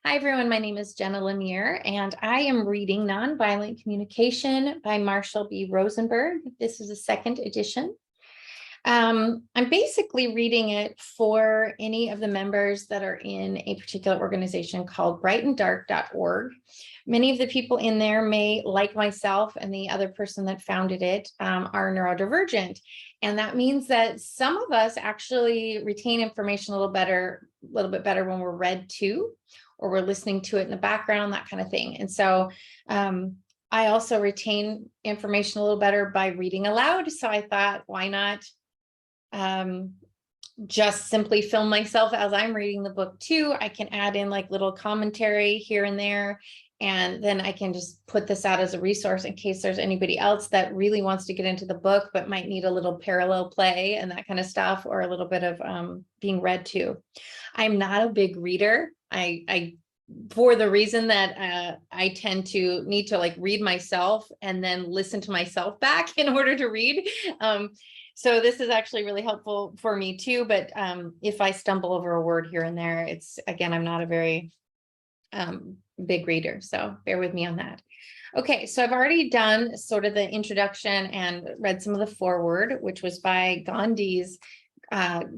Hi, everyone. My name is Jenna Lanier, and I am reading Nonviolent Communication by Marshall B. Rosenberg. This is a second edition. I'm basically reading it for any of the members that are in a particular organization called brightanddark.org. Many of the people in there may, like myself and the other person that founded it, are neurodivergent. And that means that some of us actually retain information a little bit better when we're read to, or we're listening to it in the background, that kind of thing. And so I also retain information a little better by reading aloud. So I thought, why not just simply film myself as I'm reading the book too. I can add in like little commentary here and there, and then I can just put this out as a resource in case there's anybody else that really wants to get into the book but might need a little parallel play and that kind of stuff, or a little bit of being read to. I'm not a big reader. I for the reason that I tend to need to like read myself and then listen to myself back in order to read. So this is actually really helpful for me too, but if I stumble over a word here and there, it's, again, I'm not a very big reader, so bear with me on that. Okay, so I've already done sort of the introduction and read some of the foreword, which was by Gandhi's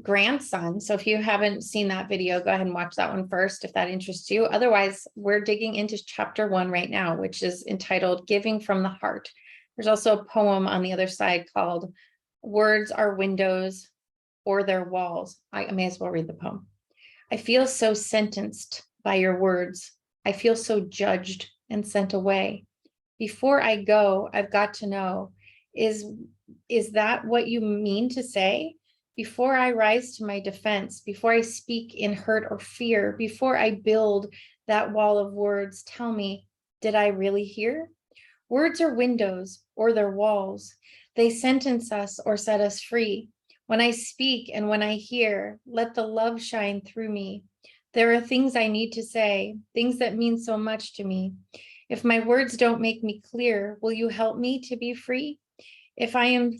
grandson. So if you haven't seen that video, go ahead and watch that one first if that interests you. Otherwise, we're digging into chapter 1 right now, which is entitled Giving from the Heart. There's also a poem on the other side called Words Are Windows or Their Walls. I may as well read the poem. I feel so sentenced by your words. I feel so judged and sent away. Before I go, I've got to know, is that what you mean to say? Before I rise to my defense, before I speak in hurt or fear, before I build that wall of words, tell me, did I really hear? Words are windows or they're walls. They sentence us or set us free. When I speak and when I hear, let the love shine through me. There are things I need to say, things that mean so much to me. If my words don't make me clear, will you help me to be free? If I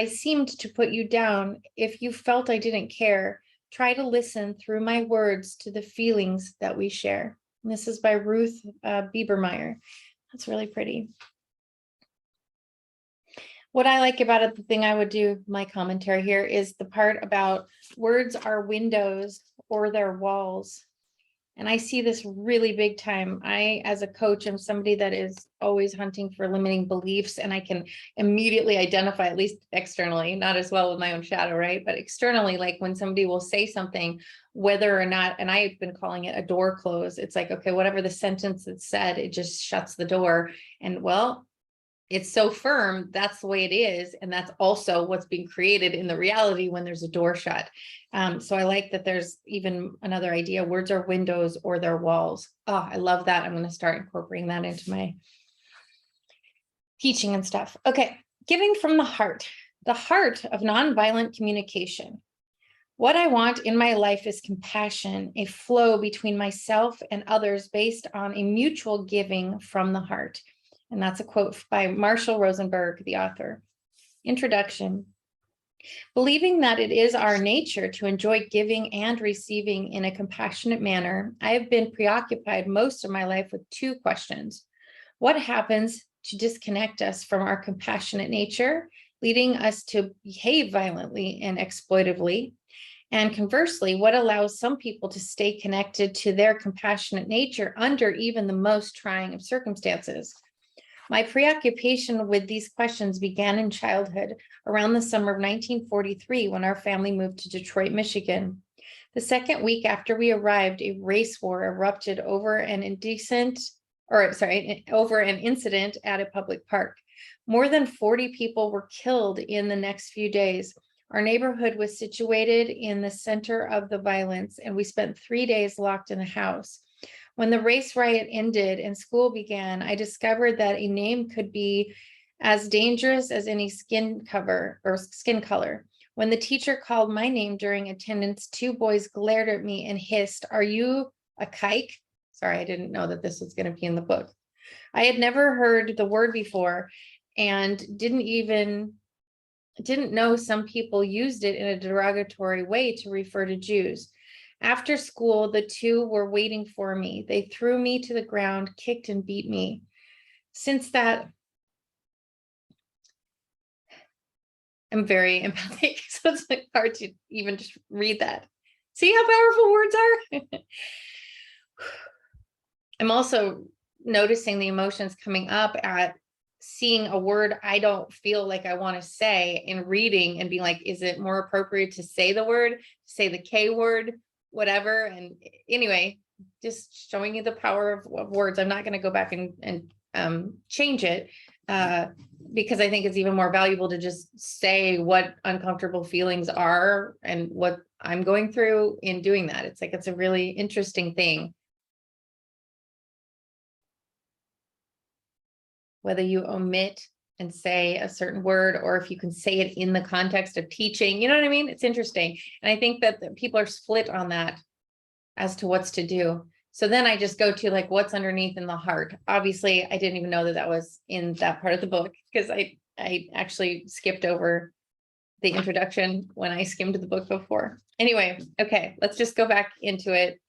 seemed to put you down, if you felt I didn't care, try to listen through my words to the feelings that we share. And this is by Ruth Biebermeyer. That's really pretty. What I like about it, the thing I would do, my commentary here, is the part about words are windows or they're walls. And I see this really big time. I, as a coach, am somebody that is always hunting for limiting beliefs, and I can immediately identify, at least externally, not as well with my own shadow, right? But externally, like when somebody will say something, whether or not, and I've been calling it a door close, it's like, okay, whatever the sentence that said, it just shuts the door. And well, it's so firm, that's the way it is. And that's also what's being created in the reality when there's a door shut. So I like that there's even another idea, words are windows or they're walls. Oh, I love that. I'm going to start incorporating that into my teaching and stuff. Okay, giving from the heart of nonviolent communication. What I want in my life is compassion, a flow between myself and others based on a mutual giving from the heart. And that's a quote by Marshall Rosenberg, the author. Introduction. Believing that it is our nature to enjoy giving and receiving in a compassionate manner, I have been preoccupied most of my life with two questions. What happens to disconnect us from our compassionate nature, leading us to behave violently and exploitively? And conversely, what allows some people to stay connected to their compassionate nature under even the most trying of circumstances? My preoccupation with these questions began in childhood, around the summer of 1943, when our family moved to Detroit, Michigan. The second week after we arrived, a race war erupted over an incident at a public park. More than 40 people were killed in the next few days. Our neighborhood was situated in the center of the violence, and we spent 3 days locked in the house. When the race riot ended and school began, I discovered that a name could be as dangerous as any skin color. When the teacher called my name during attendance, two boys glared at me and hissed, "Are you a kike?" Sorry, I didn't know that this was going to be in the book. I had never heard the word before and didn't know some people used it in a derogatory way to refer to Jews. After school, the two were waiting for me. They threw me to the ground, kicked and beat me. Since that, I'm very empathic, so it's like hard to even just read that. See how powerful words are? I'm also noticing the emotions coming up at seeing a word I don't feel like I want to say in reading and being like, is it more appropriate to say the word, say the K word, whatever? And anyway, just showing you the power of words. I'm not going to go back and change it because I think it's even more valuable to just say what uncomfortable feelings are and what I'm going through in doing that. It's like, it's a really interesting thing. Whether you omit and say a certain word, or if you can say it in the context of teaching, you know what I mean? It's interesting. And I think that people are split on that as to what's to do. So then I just go to like, what's underneath in the heart. Obviously, I didn't even know that that was in that part of the book because I actually skipped over the introduction when I skimmed the book before. Anyway, okay, let's just go back into it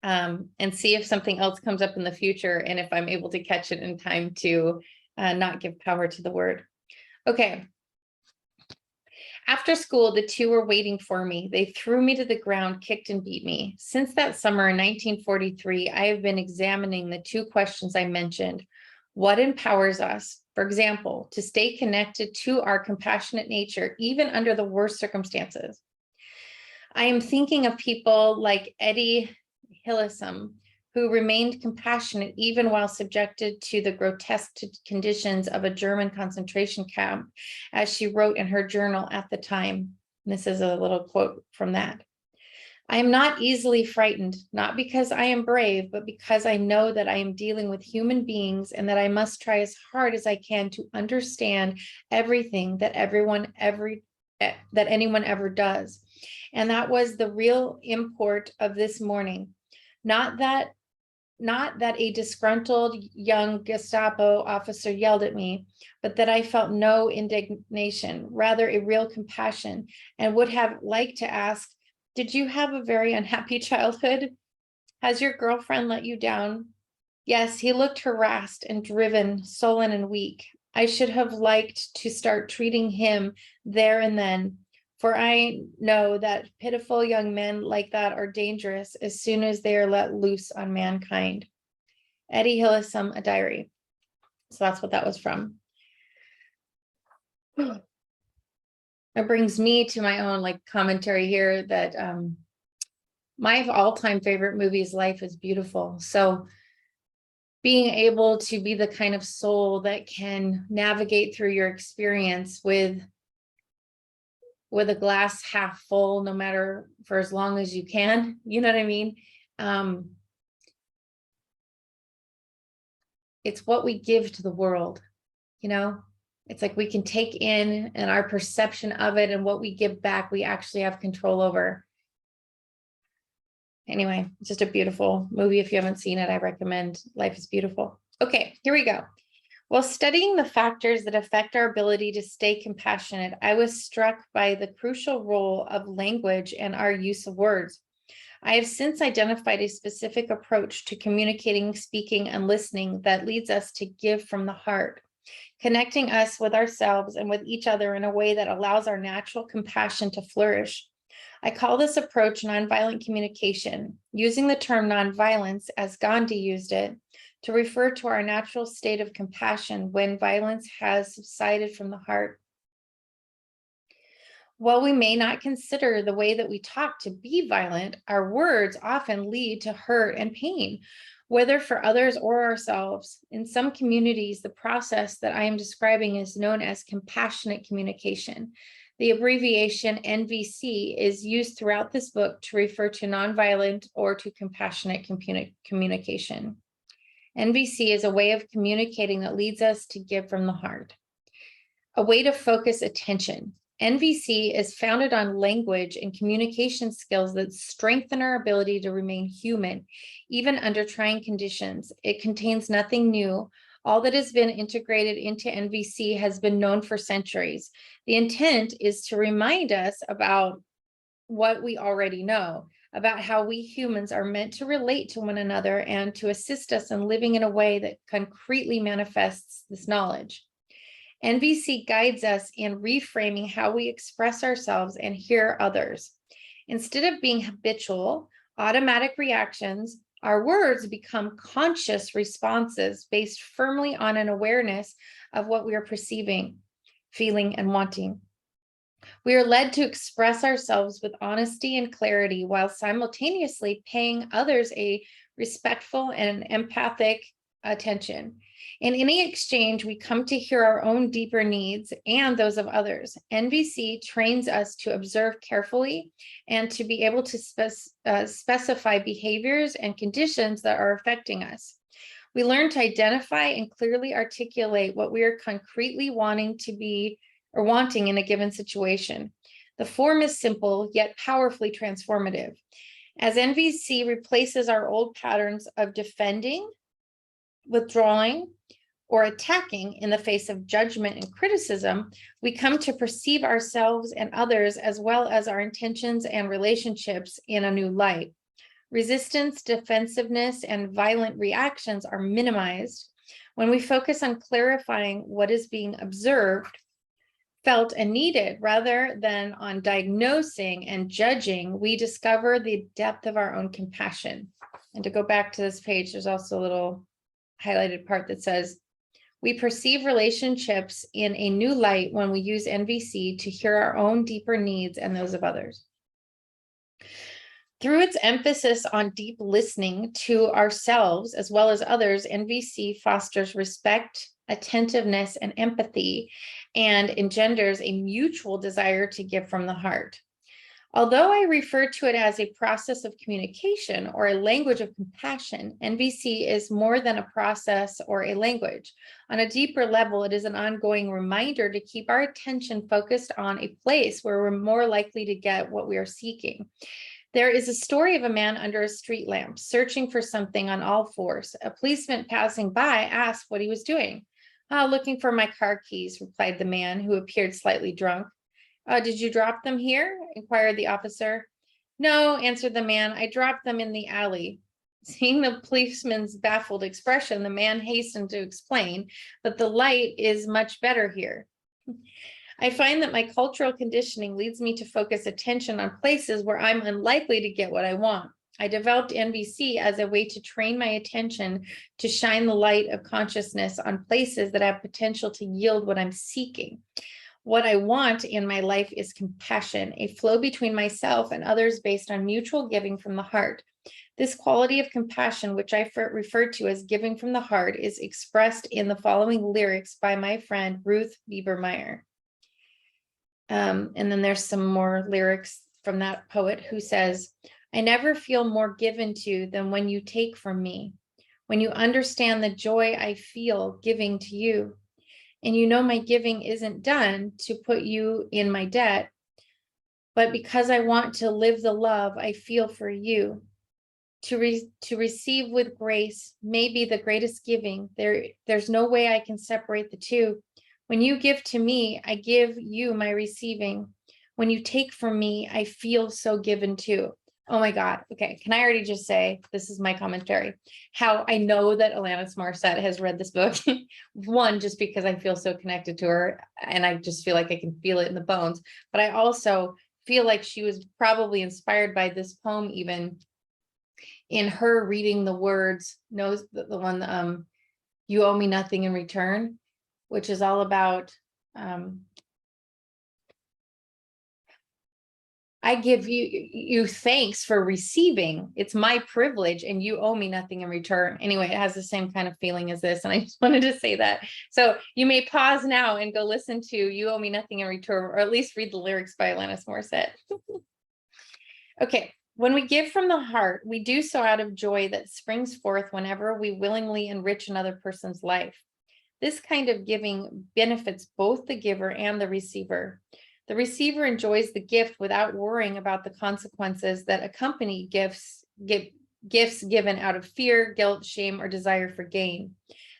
and see if something else comes up in the future and if I'm able to catch it in time to not give power to the word. Okay. After school, the two were waiting for me. They threw me to the ground, kicked and beat me. Since that summer in 1943, I have been examining the two questions I mentioned. What empowers us, for example, to stay connected to our compassionate nature, even under the worst circumstances? I am thinking of people like Eddie Hillesum, who remained compassionate even while subjected to the grotesque conditions of a German concentration camp, as she wrote in her journal at the time. And this is a little quote from that. I am not easily frightened, not because I am brave, but because I know that I am dealing with human beings and that I must try as hard as I can to understand everything that anyone ever does. And that was the real import of this morning. Not that a disgruntled young Gestapo officer yelled at me, but that I felt no indignation, rather a real compassion, and would have liked to ask, did you have a very unhappy childhood? Has your girlfriend let you down? Yes, he looked harassed and driven, sullen and weak. I should have liked to start treating him there and then, for I know that pitiful young men like that are dangerous as soon as they are let loose on mankind. Eddie Hillesum, a diary. So that's what that was from. It brings me to my own like commentary here that my all-time favorite movie is Life is Beautiful. So being able to be the kind of soul that can navigate through your experience with a glass half full, no matter for as long as you can, you know what I mean? It's what we give to the world, you know? It's like we can take in and our perception of it and what we give back, we actually have control over. Anyway, it's just a beautiful movie. If you haven't seen it, I recommend Life is Beautiful. Okay, here we go. While studying the factors that affect our ability to stay compassionate, I was struck by the crucial role of language and our use of words. I have since identified a specific approach to communicating, speaking, and listening that leads us to give from the heart, connecting us with ourselves and with each other in a way that allows our natural compassion to flourish. I call this approach nonviolent communication, using the term nonviolence as Gandhi used it, to refer to our natural state of compassion when violence has subsided from the heart. While we may not consider the way that we talk to be violent, our words often lead to hurt and pain, whether for others or ourselves. In some communities, the process that I am describing is known as compassionate communication. The abbreviation NVC is used throughout this book to refer to nonviolent or to compassionate communication. NVC is a way of communicating that leads us to give from the heart. A way to focus attention. NVC is founded on language and communication skills that strengthen our ability to remain human, even under trying conditions. It contains nothing new. All that has been integrated into NVC has been known for centuries. The intent is to remind us about what we already know, about how we humans are meant to relate to one another and to assist us in living in a way that concretely manifests this knowledge. NVC guides us in reframing how we express ourselves and hear others. Instead of being habitual, automatic reactions, our words become conscious responses based firmly on an awareness of what we are perceiving, feeling, and wanting. We are led to express ourselves with honesty and clarity while simultaneously paying others a respectful and empathic attention. In any exchange, we come to hear our own deeper needs and those of others. NVC trains us to observe carefully and to be able to specify behaviors and conditions that are affecting us. We learn to identify and clearly articulate what we are concretely wanting to be or wanting in a given situation. The form is simple, yet powerfully transformative. As NVC replaces our old patterns of defending, withdrawing, or attacking in the face of judgment and criticism, we come to perceive ourselves and others as well as our intentions and relationships in a new light. Resistance, defensiveness, and violent reactions are minimized when we focus on clarifying what is being observed, felt, and needed, rather than on diagnosing and judging. We discover the depth of our own compassion. And to go back to this page, there's also a little highlighted part that says, we perceive relationships in a new light when we use NVC to hear our own deeper needs and those of others. Through its emphasis on deep listening to ourselves as well as others, NVC fosters respect, attentiveness, and empathy, and engenders a mutual desire to give from the heart. Although I refer to it as a process of communication or a language of compassion, NVC is more than a process or a language. On a deeper level, it is an ongoing reminder to keep our attention focused on a place where we're more likely to get what we are seeking. There is a story of a man under a street lamp searching for something on all fours. A policeman passing by asked what he was doing. Looking for my car keys, replied the man, who appeared slightly drunk. Did you drop them here? Inquired the officer. No, answered the man. I dropped them in the alley. Seeing the policeman's baffled expression, the man hastened to explain that the light is much better here. I find that my cultural conditioning leads me to focus attention on places where I'm unlikely to get what I want. I developed NVC as a way to train my attention to shine the light of consciousness on places that have potential to yield what I'm seeking. What I want in my life is compassion, a flow between myself and others based on mutual giving from the heart. This quality of compassion, which I refer to as giving from the heart, is expressed in the following lyrics by my friend Ruth Biebermeyer. And then there's some more lyrics from that poet who says, I never feel more given to than when you take from me, when you understand the joy I feel giving to you. And you know my giving isn't done to put you in my debt, but because I want to live the love I feel for you. To receive with grace may be the greatest giving. There's no way I can separate the two. When you give to me, I give you my receiving. When you take from me, I feel so given too. Oh my God. Okay. Can I already just say, this is my commentary, how I know that Alanis Morissette has read this book. One, just because I feel so connected to her and I just feel like I can feel it in the bones. But I also feel like she was probably inspired by this poem, even in her reading the words, knows the one, you owe me nothing in return, which is all about, I give you thanks for receiving. It's my privilege and you owe me nothing in return. Anyway, it has the same kind of feeling as this. And I just wanted to say that. So you may pause now and go listen to You Owe Me Nothing in Return, or at least read the lyrics by Alanis Morissette. Okay. When we give from the heart, we do so out of joy that springs forth whenever we willingly enrich another person's life. This kind of giving benefits both the giver and the receiver. The receiver enjoys the gift without worrying about the consequences that accompany gifts given out of fear, guilt, shame, or desire for gain.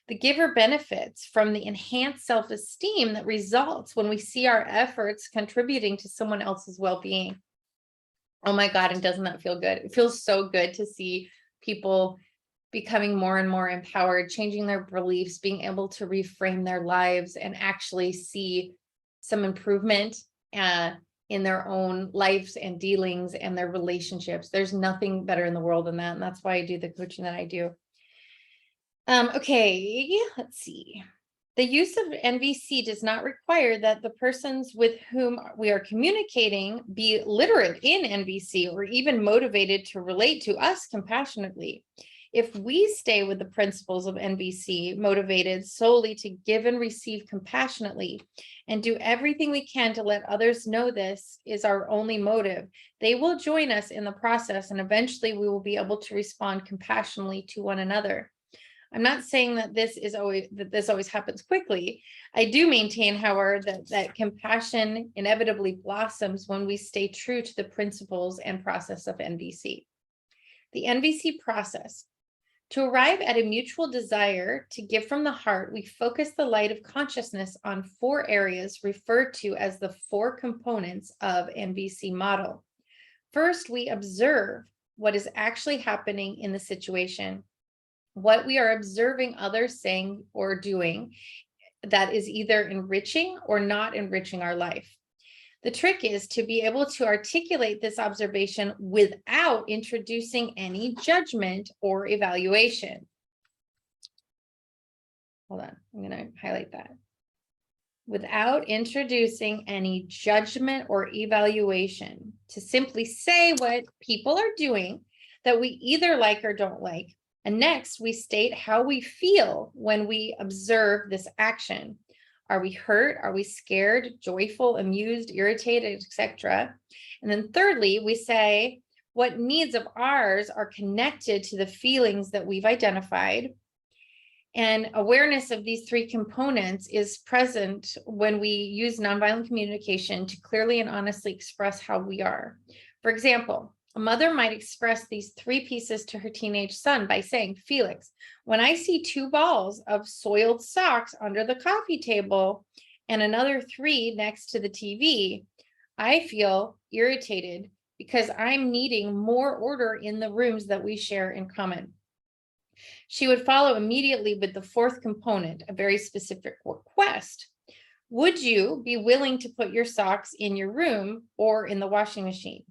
The giver benefits from the enhanced self-esteem that results when we see our efforts contributing to someone else's well-being. Oh my God, and doesn't that feel good? It feels so good to see people becoming more and more empowered, changing their beliefs, being able to reframe their lives and actually see some improvement in their own lives and dealings and their relationships. There's nothing better in the world than that. And that's why I do the coaching that I do. Okay, let's see. The use of NVC does not require that the persons with whom we are communicating be literate in NVC or even motivated to relate to us compassionately. If we stay with the principles of NVC, motivated solely to give and receive compassionately, and do everything we can to let others know this is our only motive, they will join us in the process, and eventually we will be able to respond compassionately to one another. I'm not saying that this always happens quickly. I do maintain, however, that compassion inevitably blossoms when we stay true to the principles and process of NVC. The NVC process. To arrive at a mutual desire to give from the heart, we focus the light of consciousness on 4 areas referred to as the 4 components of NVC model. First, we observe what is actually happening in the situation, what we are observing others saying or doing that is either enriching or not enriching our life. The trick is to be able to articulate this observation without introducing any judgment or evaluation. Hold on, I'm going to highlight that. Without introducing any judgment or evaluation, to simply say what people are doing that we either like or don't like. And next, we state how we feel when we observe this action. Are we hurt? Are we scared, joyful, amused, irritated, etc.? And then thirdly, we say what needs of ours are connected to the feelings that we've identified. And awareness of these 3 components is present when we use nonviolent communication to clearly and honestly express how we are. For example, a mother might express these 3 pieces to her teenage son by saying, Felix, when I see 2 balls of soiled socks under the coffee table and another 3 next to the TV, I feel irritated because I'm needing more order in the rooms that we share in common. She would follow immediately with the 4th component, a very specific request. Would you be willing to put your socks in your room or in the washing machine?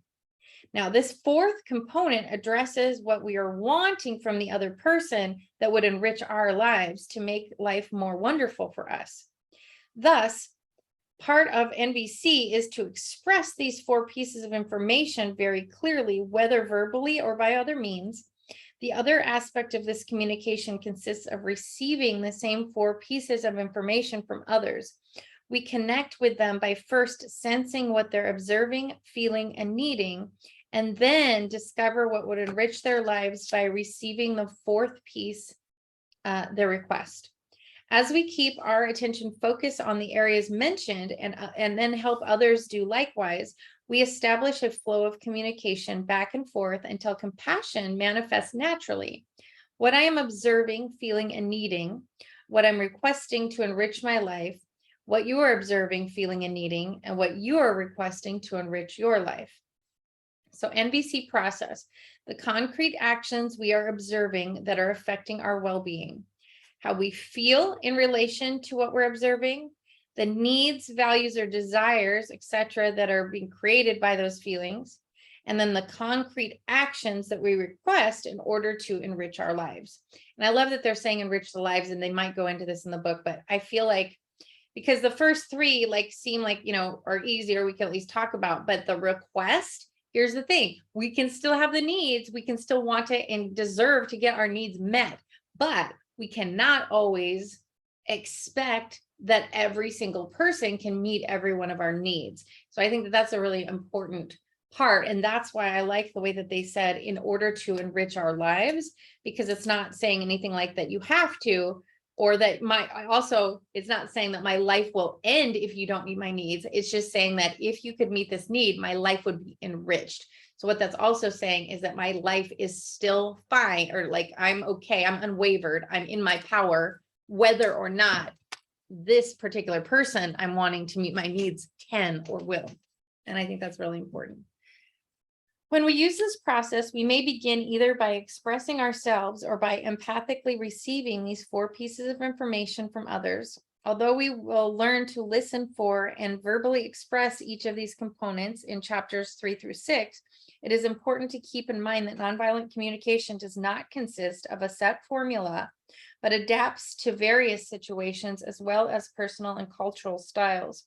Now, this 4th component addresses what we are wanting from the other person that would enrich our lives to make life more wonderful for us. Thus, part of NVC is to express these 4 pieces of information very clearly, whether verbally or by other means. The other aspect of this communication consists of receiving the same 4 pieces of information from others. We connect with them by first sensing what they're observing, feeling, and needing, and then discover what would enrich their lives by receiving the 4th piece, their request. As we keep our attention focused on the areas mentioned and then help others do likewise, we establish a flow of communication back and forth until compassion manifests naturally. What I am observing, feeling, and needing, what I'm requesting to enrich my life, what you are observing, feeling, and needing, and what you are requesting to enrich your life. So NVC process, the concrete actions we are observing that are affecting our well-being, how we feel in relation to what we're observing, the needs, values, or desires, etc., that are being created by those feelings, and then the concrete actions that we request in order to enrich our lives. And I love that they're saying enrich the lives, and they might go into this in the book, but I feel like because the first 3 seem like, are easier, we can at least talk about, but the request, here's the thing, we can still have the needs, we can still want to and deserve to get our needs met, but we cannot always expect that every single person can meet every one of our needs. So I think that that's a really important part. And that's why I like the way that they said in order to enrich our lives, because it's not saying anything like that you have to, or that it's not saying that my life will end if you don't meet my needs. It's just saying that if you could meet this need, my life would be enriched. So what that's also saying is that my life is still fine, or I'm okay, I'm unwavered, I'm in my power, whether or not this particular person I'm wanting to meet my needs can or will. And I think that's really important. When we use this process, we may begin either by expressing ourselves or by empathically receiving these 4 pieces of information from others. Although we will learn to listen for and verbally express each of these components in chapters 3 through 6, it is important to keep in mind that nonviolent communication does not consist of a set formula, but adapts to various situations as well as personal and cultural styles.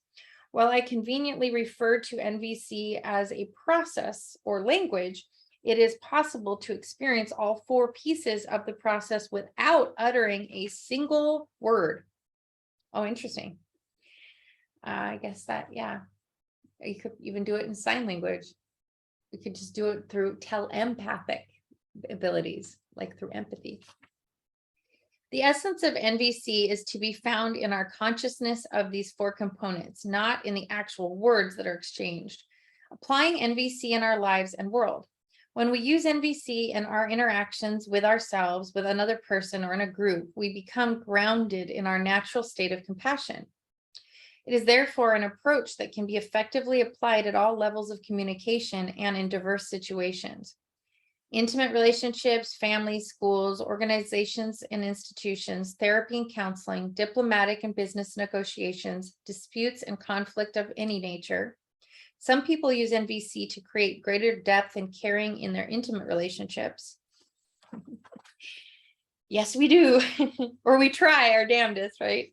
While I conveniently refer to NVC as a process or language, it is possible to experience all 4 pieces of the process without uttering a single word. Oh, interesting. I guess that, yeah, you could even do it in sign language. You could just do it through telepathic abilities, like through empathy. The essence of NVC is to be found in our consciousness of these 4 components, not in the actual words that are exchanged. Applying NVC in our lives and world. When we use NVC in our interactions with ourselves, with another person, or in a group, we become grounded in our natural state of compassion. It is therefore an approach that can be effectively applied at all levels of communication and in diverse situations. Intimate relationships, families, schools, organizations and institutions, therapy and counseling, diplomatic and business negotiations, disputes and conflict of any nature. Some people use NVC to create greater depth and caring in their intimate relationships. Yes, we do, or we try our damnedest, right?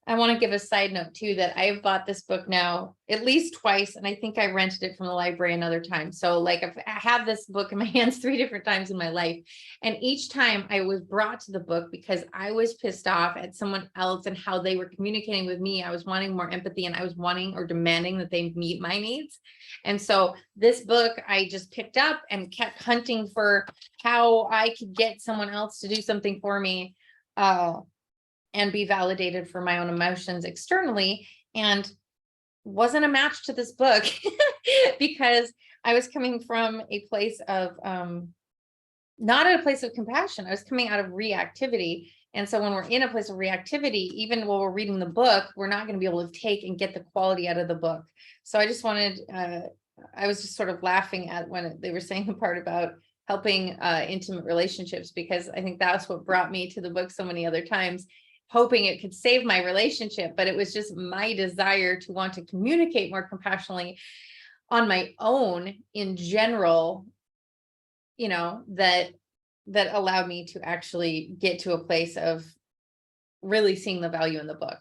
I want to give a side note too, that I've bought this book now at least twice, and I think I rented it from the library another time. So like I have this book in my hands 3 different times in my life. And each time I was brought to the book because I was pissed off at someone else and how they were communicating with me. I was wanting more empathy and I was wanting or demanding that they meet my needs. And so this book I just picked up and kept hunting for how I could get someone else to do something for me. And be validated for my own emotions externally, and wasn't a match to this book because I was coming from a place of not a place of compassion. I was coming out of reactivity. And so when we're in a place of reactivity, even while we're reading the book, we're not going to be able to take and get the quality out of the book. So I just wanted, I was just sort of laughing at when they were saying the part about helping intimate relationships, because I think that's what brought me to the book so many other times, hoping it could save my relationship. But it was just my desire to want to communicate more compassionately on my own in general, you know, that allowed me to actually get to a place of really seeing the value in the book.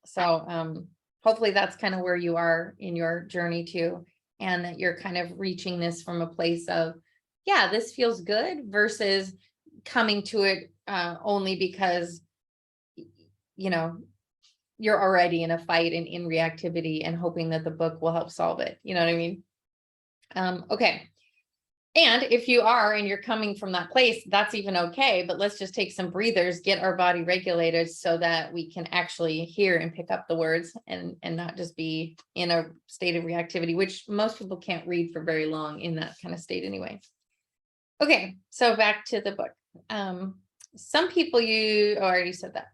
So hopefully that's kind of where you are in your journey too, and that you're kind of reaching this from a place of, yeah, this feels good, versus coming to it only because you know, you're already in a fight and in reactivity and hoping that the book will help solve it. You know what I mean? Okay. And if you are, and you're coming from that place, that's even okay, but let's just take some breathers, get our body regulated so that we can actually hear and pick up the words and not just be in a state of reactivity, which most people can't read for very long in that kind of state anyway. Okay. So back to the book. Some people I already said that.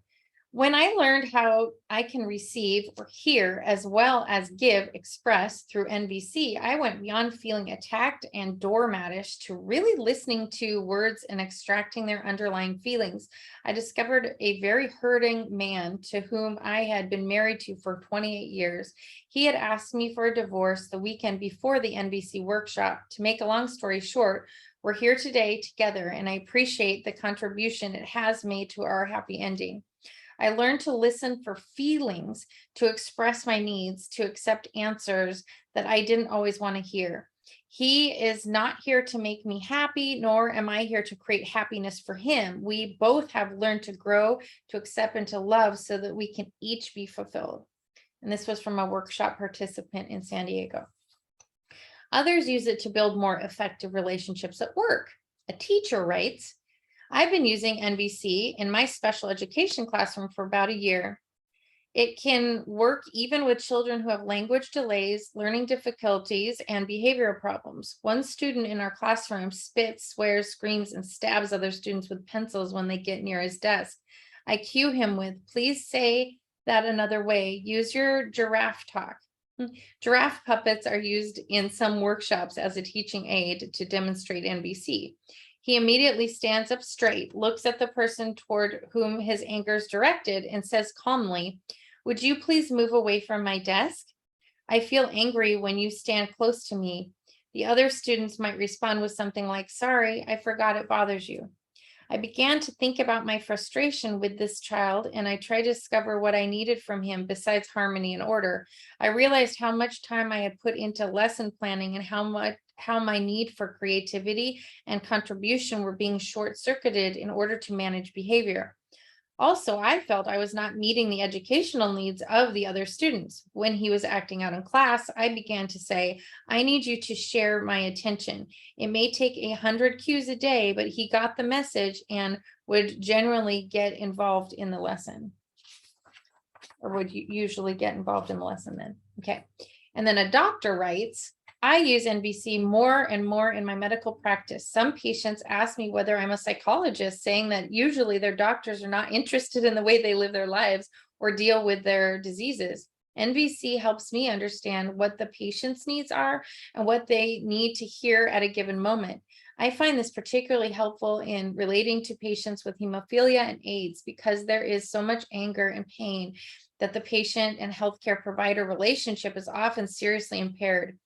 When I learned how I can receive or hear as well as give, express through NVC, I went beyond feeling attacked and doormatish to really listening to words and extracting their underlying feelings. I discovered a very hurting man to whom I had been married to for 28 years. He had asked me for a divorce the weekend before the NVC workshop. To make a long story short, we're here today together, and I appreciate the contribution it has made to our happy ending. I learned to listen for feelings, to express my needs, to accept answers that I didn't always want to hear. He is not here to make me happy, nor am I here to create happiness for him. We both have learned to grow, to accept, and to love so that we can each be fulfilled. And this was from a workshop participant in San Diego. Others use it to build more effective relationships at work. A teacher writes, I've been using NVC in my special education classroom for about a year. It can work even with children who have language delays, learning difficulties, and behavioral problems. One student in our classroom spits, swears, screams, and stabs other students with pencils when they get near his desk. I cue him with, please say that another way. Use your giraffe talk. Giraffe puppets are used in some workshops as a teaching aid to demonstrate NVC. He immediately stands up straight, looks at the person toward whom his anger is directed, and says calmly, "Would you please move away from my desk? I feel angry when you stand close to me." The other students might respond with something like, "Sorry, I forgot it bothers you." I began to think about my frustration with this child, and I tried to discover what I needed from him besides harmony and order. I realized how much time I had put into lesson planning and how my need for creativity and contribution were being short-circuited in order to manage behavior. Also, I felt I was not meeting the educational needs of the other students. When he was acting out in class, I began to say, "I need you to share my attention. It may take 100 cues a day, but he got the message and would generally get involved in the lesson." Or would you usually get involved in the lesson then? Okay. And then a doctor writes, "I use NVC more and more in my medical practice. Some patients ask me whether I'm a psychologist, saying that usually their doctors are not interested in the way they live their lives or deal with their diseases. NVC helps me understand what the patient's needs are and what they need to hear at a given moment. I find this particularly helpful in relating to patients with hemophilia and AIDS because there is so much anger and pain that the patient and healthcare provider relationship is often seriously impaired.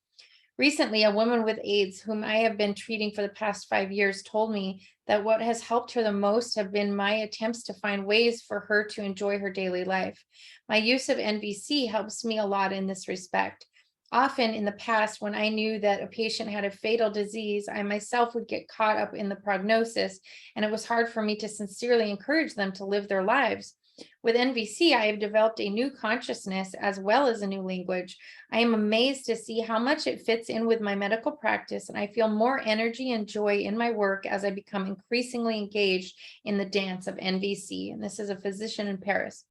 Recently, a woman with AIDS, whom I have been treating for the past 5 years, told me that what has helped her the most have been my attempts to find ways for her to enjoy her daily life. My use of NVC helps me a lot in this respect. Often in the past, when I knew that a patient had a fatal disease, I myself would get caught up in the prognosis, and it was hard for me to sincerely encourage them to live their lives. With NVC, I have developed a new consciousness as well as a new language. I am amazed to see how much it fits in with my medical practice, and I feel more energy and joy in my work as I become increasingly engaged in the dance of NVC." And this is a physician in Paris.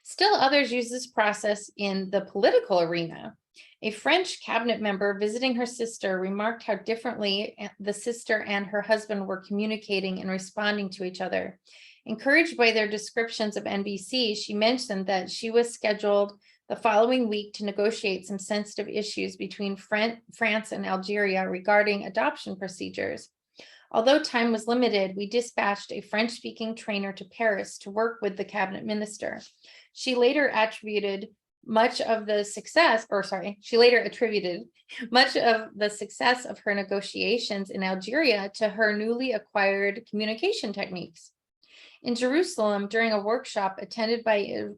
Still others use this process in the political arena. A French cabinet member visiting her sister remarked how differently the sister and her husband were communicating and responding to each other. Encouraged by their descriptions of NVC, she mentioned that she was scheduled the following week to negotiate some sensitive issues between France and Algeria regarding adoption procedures. Although time was limited, we dispatched a French-speaking trainer to Paris to work with the cabinet minister. She later attributed much of the success of her negotiations in Algeria to her newly acquired communication techniques. In Jerusalem, during a workshop attended by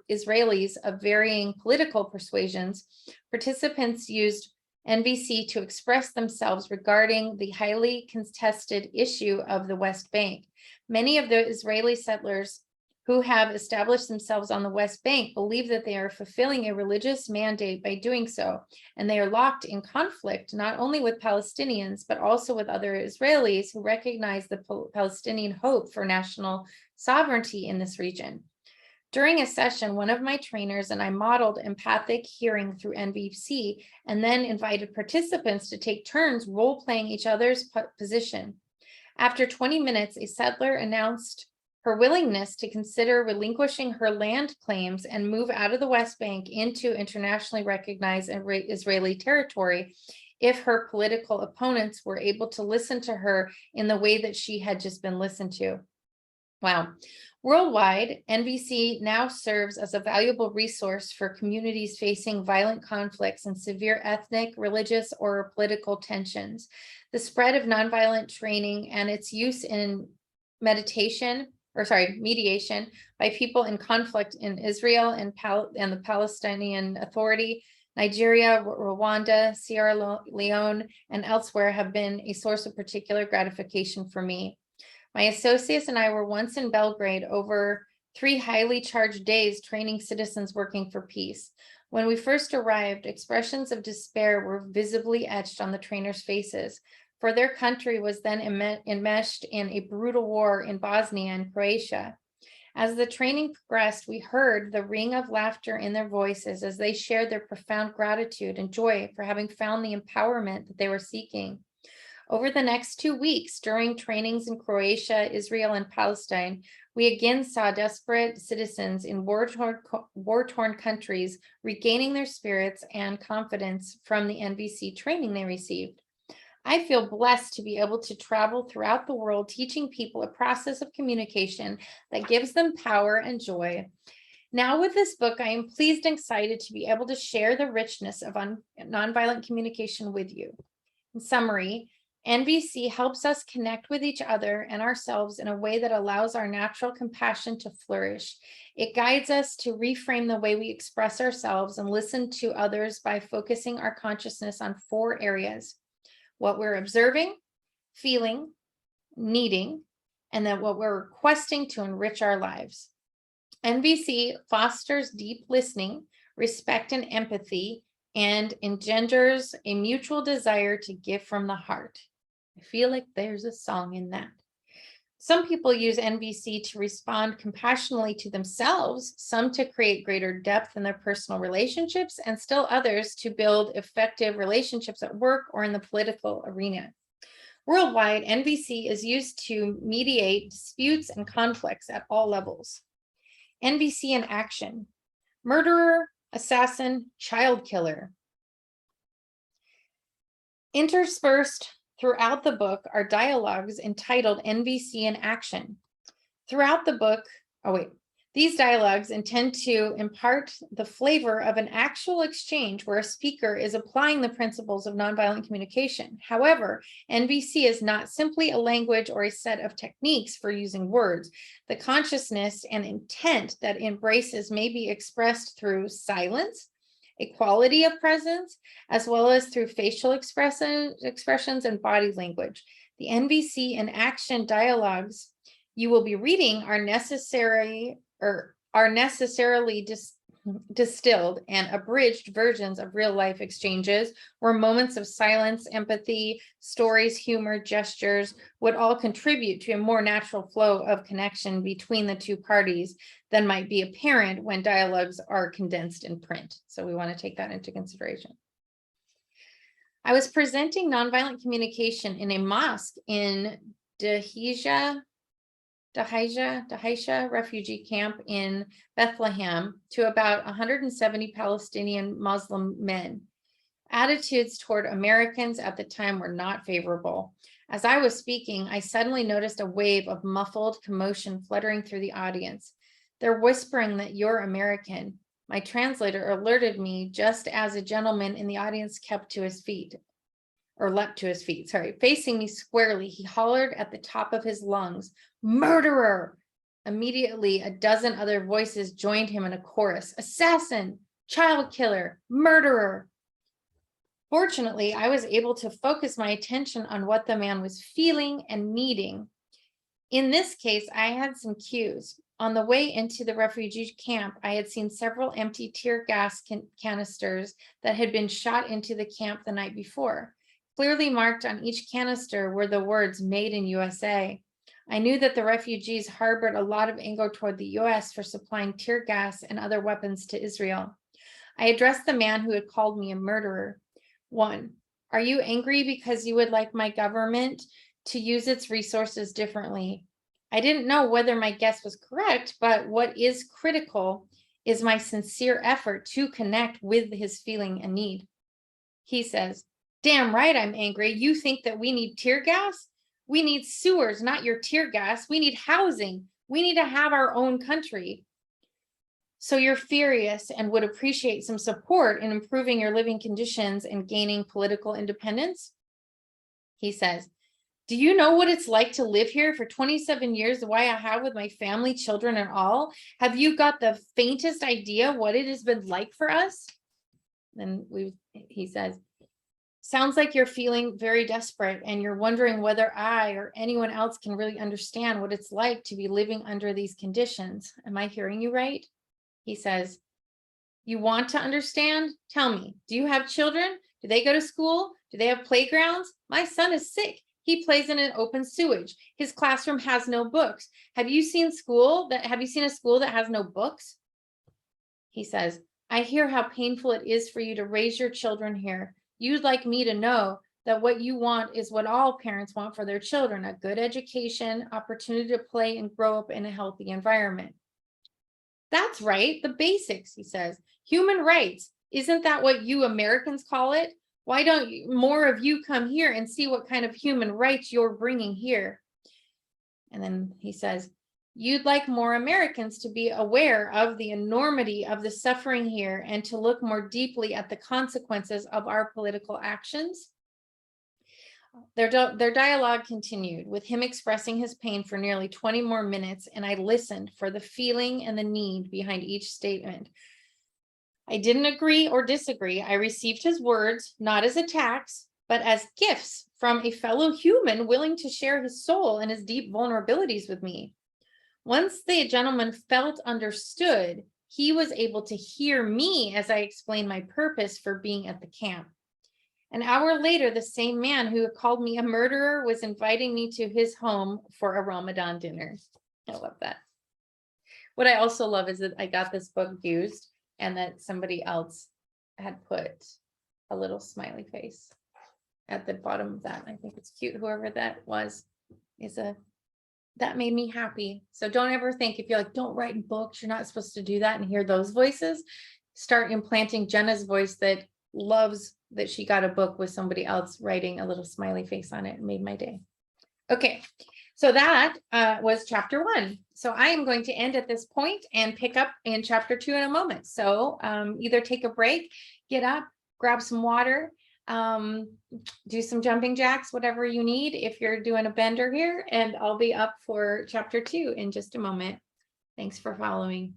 Israelis of varying political persuasions, participants used NVC to express themselves regarding the highly contested issue of the West Bank. Many of the Israeli settlers who have established themselves on the West Bank believe that they are fulfilling a religious mandate by doing so, and they are locked in conflict not only with Palestinians, but also with other Israelis who recognize the Palestinian hope for national sovereignty in this region. During a session, one of my trainers and I modeled empathic hearing through NVC and then invited participants to take turns role-playing each other's position. After 20 minutes, a settler announced her willingness to consider relinquishing her land claims and move out of the West Bank into internationally recognized Israeli territory if her political opponents were able to listen to her in the way that she had just been listened to. Wow. Worldwide, NVC now serves as a valuable resource for communities facing violent conflicts and severe ethnic, religious, or political tensions. The spread of nonviolent training and its use in mediation by people in conflict in Israel and the Palestinian Authority, Nigeria, Rwanda, Sierra Leone, and elsewhere have been a source of particular gratification for me. My associates and I were once in Belgrade over 3 highly charged days training citizens working for peace. When we first arrived, expressions of despair were visibly etched on the trainers' faces, for their country was then enmeshed in a brutal war in Bosnia and Croatia. As the training progressed, we heard the ring of laughter in their voices as they shared their profound gratitude and joy for having found the empowerment that they were seeking. Over the next 2 weeks, during trainings in Croatia, Israel, and Palestine, We again saw desperate citizens in war-torn countries regaining their spirits and confidence from the NVC training they received. I feel blessed to be able to travel throughout the world, teaching people a process of communication that gives them power and joy. Now with this book, I am pleased and excited to be able to share the richness of nonviolent communication with you. In summary, NVC helps us connect with each other and ourselves in a way that allows our natural compassion to flourish. It guides us to reframe the way we express ourselves and listen to others by focusing our consciousness on 4 areas: what we're observing, feeling, needing, and then what we're requesting to enrich our lives. NVC fosters deep listening, respect, and empathy, and engenders a mutual desire to give from the heart. I feel like there's a song in that. Some people use NVC to respond compassionately to themselves, some to create greater depth in their personal relationships, and still others to build effective relationships at work or in the political arena. Worldwide, NVC is used to mediate disputes and conflicts at all levels. NVC in action: murderer, assassin, child killer. Interspersed throughout the book are dialogues entitled NVC in action. Throughout the book, these dialogues intend to impart the flavor of an actual exchange where a speaker is applying the principles of nonviolent communication. However, NVC is not simply a language or a set of techniques for using words. The consciousness and intent that embraces may be expressed through silence, equality of presence, as well as through facial expressions and body language. The NVC in action dialogues you will be reading are necessarily distilled and abridged versions of real life exchanges where moments of silence, empathy, stories, humor, gestures would all contribute to a more natural flow of connection between the 2 parties than might be apparent when dialogues are condensed in print. So we want to take that into consideration. I was presenting nonviolent communication in a mosque in Dahija refugee camp in Bethlehem to about 170 Palestinian Muslim men. Attitudes toward Americans at the time were not favorable. As I was speaking, I suddenly noticed a wave of muffled commotion fluttering through the audience. They're whispering that you're American. My translator alerted me just as a gentleman in the audience leapt to his feet. Facing me squarely, he hollered at the top of his lungs, "Murderer!" Immediately, a dozen other voices joined him in a chorus: "Assassin! Child killer! Murderer!" Fortunately, I was able to focus my attention on what the man was feeling and needing. In this case, I had some cues. On the way into the refugee camp, I had seen several empty tear gas canisters that had been shot into the camp the night before. Clearly marked on each canister were the words "Made in USA." I knew that the refugees harbored a lot of anger toward the US for supplying tear gas and other weapons to Israel. I addressed the man who had called me a murderer. 1, are you angry because you would like my government to use its resources differently? I didn't know whether my guess was correct, but what is critical is my sincere effort to connect with his feeling and need. He says, "Damn right I'm angry. You think that we need tear gas? We need sewers, not your tear gas. We need housing. We need to have our own country. So you're furious and would appreciate some support in improving your living conditions and gaining political independence?" He says, "Do you know what it's like to live here for 27 years, the way I have with my family, children, and all? Have you got the faintest idea what it has been like for us?" Then he says, "Sounds like you're feeling very desperate and you're wondering whether I or anyone else can really understand what it's like to be living under these conditions. Am I hearing you right?" He says, "You want to understand? Tell me, do you have children? Do they go to school? Do they have playgrounds? My son is sick. He plays in an open sewage. His classroom has no books. Have you seen a school that has no books?" He says, "I hear how painful it is for you to raise your children here. You'd like me to know that what you want is what all parents want for their children, a good education, opportunity to play and grow up in a healthy environment. That's right, the basics, he says. Human rights, isn't that what you Americans call it? Why don't more of you come here and see what kind of human rights you're bringing here? And then he says, you'd like more Americans to be aware of the enormity of the suffering here and to look more deeply at the consequences of our political actions. Their dialogue continued, with him expressing his pain for nearly 20 more minutes, and I listened for the feeling and the need behind each statement. I didn't agree or disagree. I received his words, not as attacks, but as gifts from a fellow human willing to share his soul and his deep vulnerabilities with me. Once the gentleman felt understood, he was able to hear me as I explained my purpose for being at the camp. An hour later, the same man who had called me a murderer was inviting me to his home for a Ramadan dinner. I love that. What I also love is that I got this book used and that somebody else had put a little smiley face at the bottom of that. I think it's cute. Whoever that was that made me happy. So don't ever think, if you're like, don't write in books, you're not supposed to do that, and hear those voices, start implanting Jenna's voice that loves that she got a book with somebody else writing a little smiley face on it. It made my day. Okay, so that was chapter 1. So I am going to end at this point and pick up in chapter 2 in a moment. So either take a break, get up, grab some water, do some jumping jacks, whatever you need if you're doing a bender here, and I'll be up for chapter 2 in just a moment. Thanks for following.